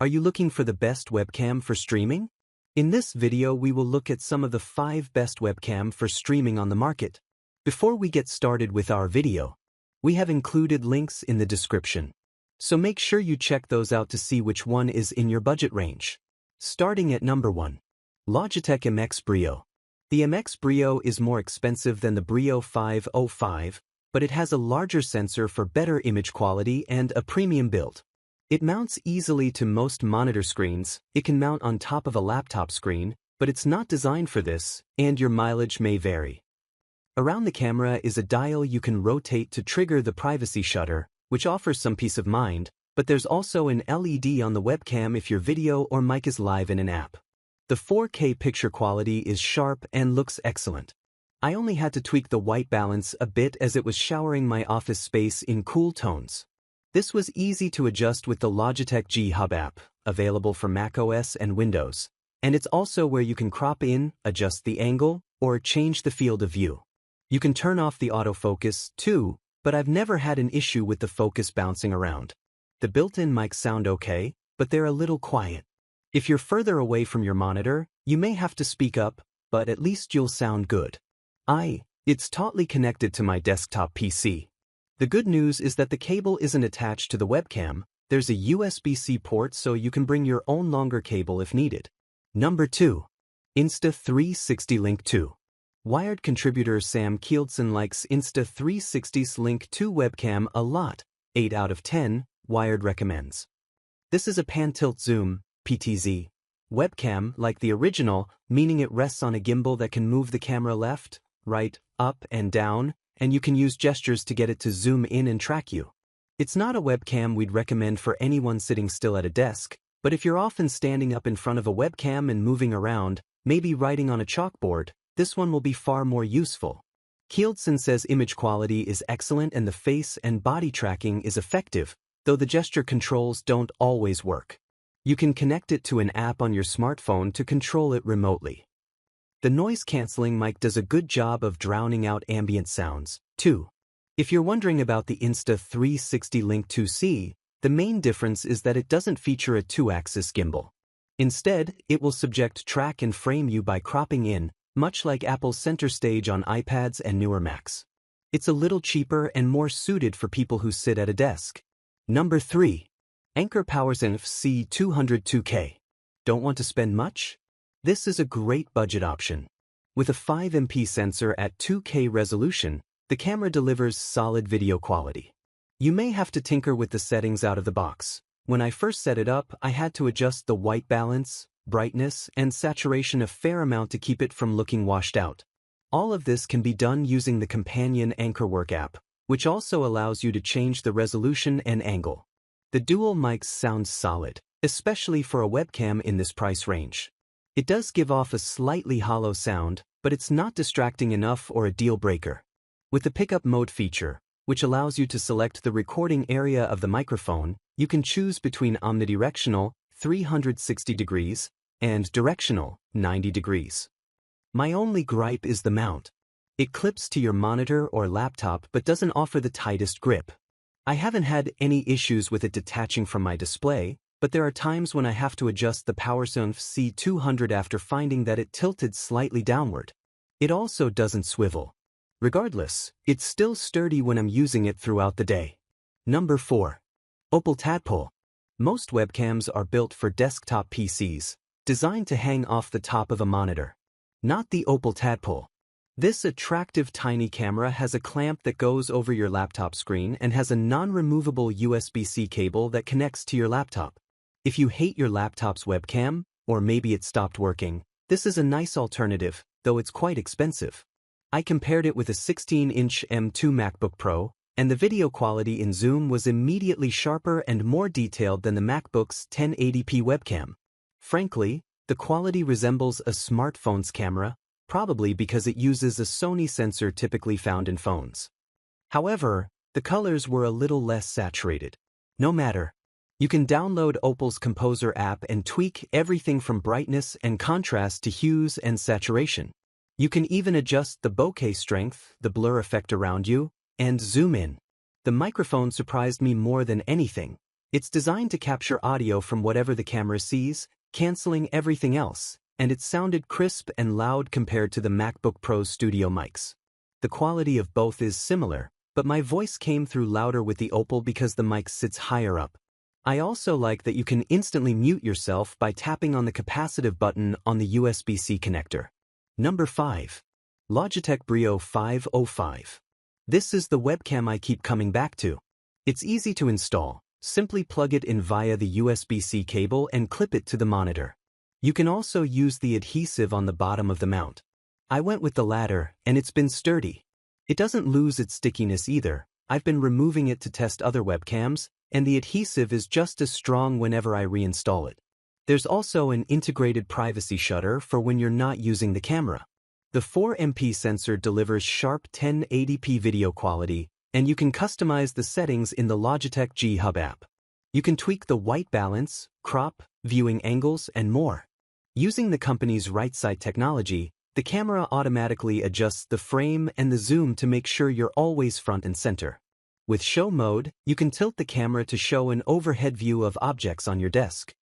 Are you looking for the best webcam for streaming? In this video we will look at some of the 5 best webcam for streaming on the market. Before we get started with our video, we have included links in the description. So make sure you check those out to see which one is in your budget range. Starting at number 1. Logitech MX Brio. The MX Brio is more expensive than the Brio 505, but it has a larger sensor for better image quality and a premium build. It mounts easily to most monitor screens. It can mount on top of a laptop screen, but it's not designed for this, and your mileage may vary. Around the camera is a dial you can rotate to trigger the privacy shutter, which offers some peace of mind, but there's also an LED on the webcam if your video or mic is live in an app. The 4K picture quality is sharp and looks excellent. I only had to tweak the white balance a bit as it was showering my office space in cool tones. This was easy to adjust with the Logitech G Hub app, available for macOS and Windows, and it's also where you can crop in, adjust the angle, or change the field of view. You can turn off the autofocus, too, but I've never had an issue with the focus bouncing around. The built-in mics sound okay, but they're a little quiet. If you're further away from your monitor, you may have to speak up, but at least you'll sound good. It's tautly connected to my desktop PC. The good news is that the cable isn't attached to the webcam. There's a USB-C port so you can bring your own longer cable if needed. Number 2. Insta360 Link 2. Wired contributor Sam Kieldson likes Insta360's Link 2 webcam a lot. 8 out of 10, Wired recommends. This is a pan-tilt zoom, PTZ, webcam like the original, meaning it rests on a gimbal that can move the camera left, right, up and down, and you can use gestures to get it to zoom in and track you. It's not a webcam we'd recommend for anyone sitting still at a desk, but if you're often standing up in front of a webcam and moving around, maybe writing on a chalkboard, this one will be far more useful. Kieldson says image quality is excellent and the face and body tracking is effective, though the gesture controls don't always work. You can connect it to an app on your smartphone to control it remotely. The noise-canceling mic does a good job of drowning out ambient sounds, too. If you're wondering about the Insta360 Link 2C, the main difference is that it doesn't feature a 2-axis gimbal. Instead, it will subject track and frame you by cropping in, much like Apple's Center Stage on iPads and newer Macs. It's a little cheaper and more suited for people who sit at a desk. Number 3. Anker PowerConf C202K. Don't want to spend much? This is a great budget option. With a 5MP sensor at 2K resolution, the camera delivers solid video quality. You may have to tinker with the settings out of the box. When I first set it up, I had to adjust the white balance, brightness, and saturation a fair amount to keep it from looking washed out. All of this can be done using the companion Anker Work app, which also allows you to change the resolution and angle. The dual mics sound solid, especially for a webcam in this price range. It does give off a slightly hollow sound, but it's not distracting enough or a deal breaker. With the pickup mode feature, which allows you to select the recording area of the microphone, you can choose between omnidirectional, 360 degrees, and directional, 90 degrees. My only gripe is the mount. It clips to your monitor or laptop but doesn't offer the tightest grip. I haven't had any issues with it detaching from my display, but there are times when I have to adjust the PowerConf C200 after finding that it tilted slightly downward. It also doesn't swivel. Regardless, it's still sturdy when I'm using it throughout the day. Number 4. Opal Tadpole. Most webcams are built for desktop PCs, designed to hang off the top of a monitor. Not the Opal Tadpole. This attractive tiny camera has a clamp that goes over your laptop screen and has a non-removable USB-C cable that connects to your laptop. If you hate your laptop's webcam, or maybe it stopped working, this is a nice alternative, though it's quite expensive. I compared it with a 16-inch M2 MacBook Pro, and the video quality in Zoom was immediately sharper and more detailed than the MacBook's 1080p webcam. Frankly, the quality resembles a smartphone's camera, probably because it uses a Sony sensor typically found in phones. However, the colors were a little less saturated. No matter. You can download Opal's Composer app and tweak everything from brightness and contrast to hues and saturation. You can even adjust the bokeh strength, the blur effect around you, and zoom in. The microphone surprised me more than anything. It's designed to capture audio from whatever the camera sees, canceling everything else, and it sounded crisp and loud compared to the MacBook Pro's studio mics. The quality of both is similar, but my voice came through louder with the Opal because the mic sits higher up. I also like that you can instantly mute yourself by tapping on the capacitive button on the USB-C connector. Number 5. Logitech Brio 505. This is the webcam I keep coming back to. It's easy to install. Simply plug it in via the USB-C cable and clip it to the monitor. You can also use the adhesive on the bottom of the mount. I went with the latter, and it's been sturdy. It doesn't lose its stickiness either. I've been removing it to test other webcams, and the adhesive is just as strong whenever I reinstall it. There's also an integrated privacy shutter for when you're not using the camera. The 4MP sensor delivers sharp 1080p video quality, and you can customize the settings in the Logitech G Hub app. You can tweak the white balance, crop, viewing angles, and more. Using the company's right-side technology, the camera automatically adjusts the frame and the zoom to make sure you're always front and center. With show mode, you can tilt the camera to show an overhead view of objects on your desk.